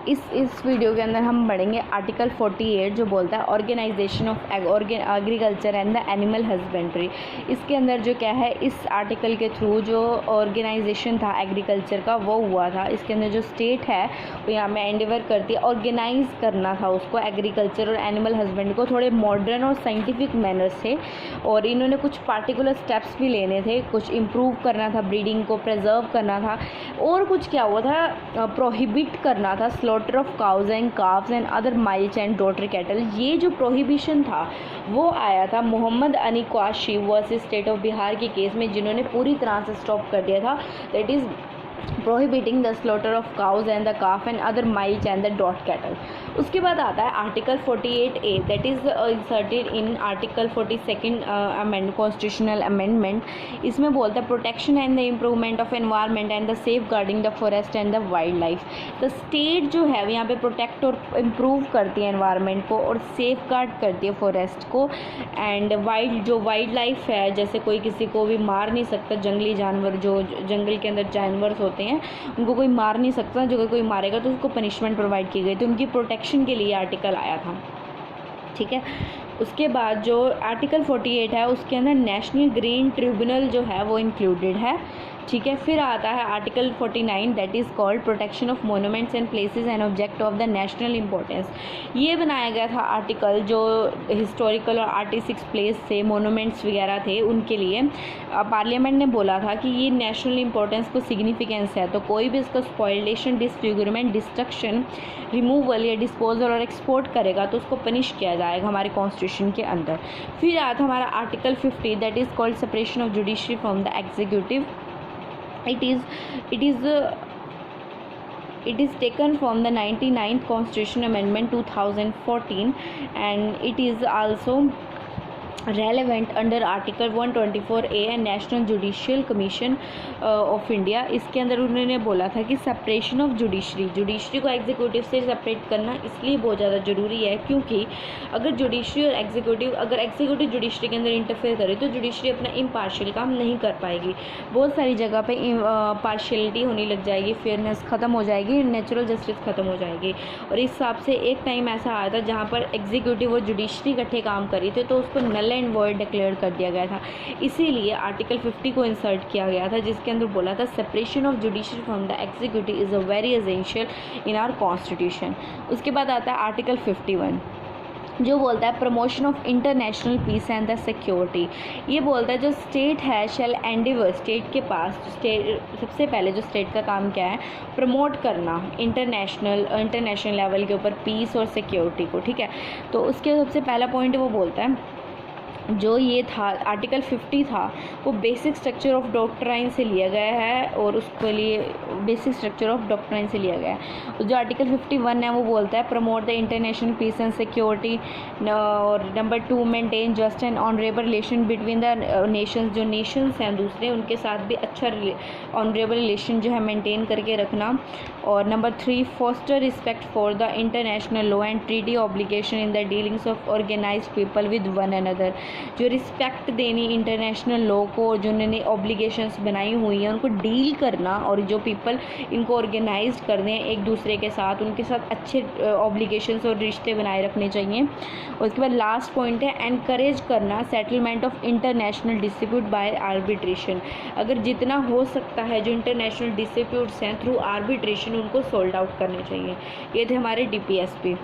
इस वीडियो के अंदर हम पढ़ेंगे आर्टिकल 48 जो बोलता है organisation of agriculture and the animal husbandry. इसके अंदर जो क्या है, इस आर्टिकल के थ्रू जो ऑर्गेनाइजेशन था एग्रीकल्चर का वो हुआ था। इसके अंदर जो स्टेट है वो यहाँ में एंडेवर करती है ऑर्गेनाइज करना था उसको, एग्रीकल्चर और एनिमल हस्बेंड्री को थोड़े मॉडर्न और साइंटिफिक मैनर से, और इन्होंने कुछ पार्टिकुलर स्टेप्स भी लेने थे, कुछ इम्प्रूव करना था, ब्रीडिंग को प्रिजर्व करना था, और कुछ क्या हुआ था, प्रोहिबिट करना था slaughter of cows and calves and other milch and draught cattle. ये जो प्रोहिबिशन था वो आया था Mohammad Ali Qureshi versus state of Bihar के केस में, जिन्होंने पूरी तरह से स्टॉप कर दिया था, that is prohibiting the slaughter of cows and the calf and other miles and the dot cattle। उसके बाद आता है article 48A that is inserted in article 42nd amend constitutional amendment. इसमें बोलता है protection and the improvement of environment and the safeguarding the forest and the wildlife. The state जो है यहाँ पे प्रोटेक्ट और इम्प्रूव करती है एनवायरनमेंट को और सेफ गार्ड करती है फॉरेस्ट को, एंड वाइल्ड लाइफ है, जैसे कोई किसी को भी मार नहीं सकता, जंगली जानवर जो जंगल के अंदर जानवर होते हैं उनको कोई मार नहीं सकता, जो कोई मारेगा तो उसको पनिशमेंट प्रोवाइड की गई, तो उनकी प्रोटेक्शन के लिए आर्टिकल आया था। ठीक है, उसके बाद जो आर्टिकल 48 है उसके अंदर नेशनल ग्रीन ट्रिब्यूनल जो है वो इंक्लूडेड है। ठीक है, फिर आता है article 49 that is called protection of monuments and places and object of the national importance. ये बनाया गया था आर्टिकल जो हिस्टोरिकल और आर्टिस्टिक प्लेस थे, मोनूमेंट्स वगैरह थे, उनके लिए पार्लियामेंट ने बोला था कि ये नेशनल इंपॉर्टेंस को सिग्निफिकेंस है, तो कोई भी इसका स्पॉइलेशन, डिसफिगरमेंट, डिस्ट्रक्शन, रिमूवल या डिस्पोजल और एक्सपोर्ट करेगा तो उसको पनिश किया जाएगा हमारे कॉन्स्टिट्यूशन के अंदर। फिर आता हमारा article 50 that is called separation of judiciary from the executive. It is taken from the 99th Constitution Amendment 2014 and it is also relevant under Article 124A and National Judicial Commission of India। इसके अंदर उन्होंने बोला था कि separation of judiciary को executive से separate करना इसलिए बहुत ज़्यादा ज़रूरी है क्योंकि अगर जुडिशरी और अगर एग्जीक्यूटिव जुडिशरी के अंदर इंटरफेयर करे तो जुडिशरी अपना इम्पार्शियल काम नहीं कर पाएगी, बहुत सारी जगह पे पार्शियलिटी होने लग जाएगी, फेयरनेस ख़त्म हो जाएगी, नेचुरल जस्टिस ख़त्म हो जाएगी। और इस हिसाब से एक टाइम ऐसा आया था जहाँ पर एग्जीक्यूटिव और जुडिशरी इकट्ठे काम करी थे तो उसको नल एंड वॉइड डिक्लेयर कर दिया गया था, इसीलिए आर्टिकल 50 को इंसर्ट किया गया था, जिसके अंदर बोला था separation of judiciary from the executive is a very essential in our constitution. उसके बाद आता है आर्टिकल 51 जो बोलता है promotion of international peace and the security. ये बोलता है जो स्टेट है शैल एंडेवर, स्टेट के पास सबसे पहले जो स्टेट का काम क्या है, प्रमोट करना इंटरनेशनल लेवल के ऊपर पीस और सिक्योरिटी को। ठीक है, तो उसके सबसे पहला पॉइंट वो बोलता है जो ये था आर्टिकल 50 था वो बेसिक स्ट्रक्चर ऑफ डॉक्ट्राइन से लिया गया है और उसके लिए बेसिक स्ट्रक्चर ऑफ डॉक्ट्राइन से लिया गया है। जो आर्टिकल 51 है वो बोलता है promote the international peace and security, और number 2 maintain just and honourable relation between the nations, जो नेशंस हैं दूसरे उनके साथ भी अच्छा ऑनरेबल रिलेशन जो है मेंटेन करके रखना, और number 3 foster respect for the international law and treaty obligation in the dealings of organised people with one another. जो रिस्पेक्ट देनी इंटरनेशनल लॉ को, जो उन्होंने ऑब्लिगेशंस बनाई हुई हैं उनको डील करना, और जो पीपल इनको ऑर्गेनाइज कर दें एक दूसरे के साथ, उनके साथ अच्छे ऑब्लिगेशंस और रिश्ते बनाए रखने चाहिए। उसके बाद लास्ट पॉइंट है एनकरेज करना settlement of international dispute by arbitration. अगर जितना हो सकता है जो इंटरनेशनल डिस्प्यूट्स हैं थ्रू आर्बिट्रेशन उनको सोल्व आउट करने चाहिए। ये थे हमारे DPSP।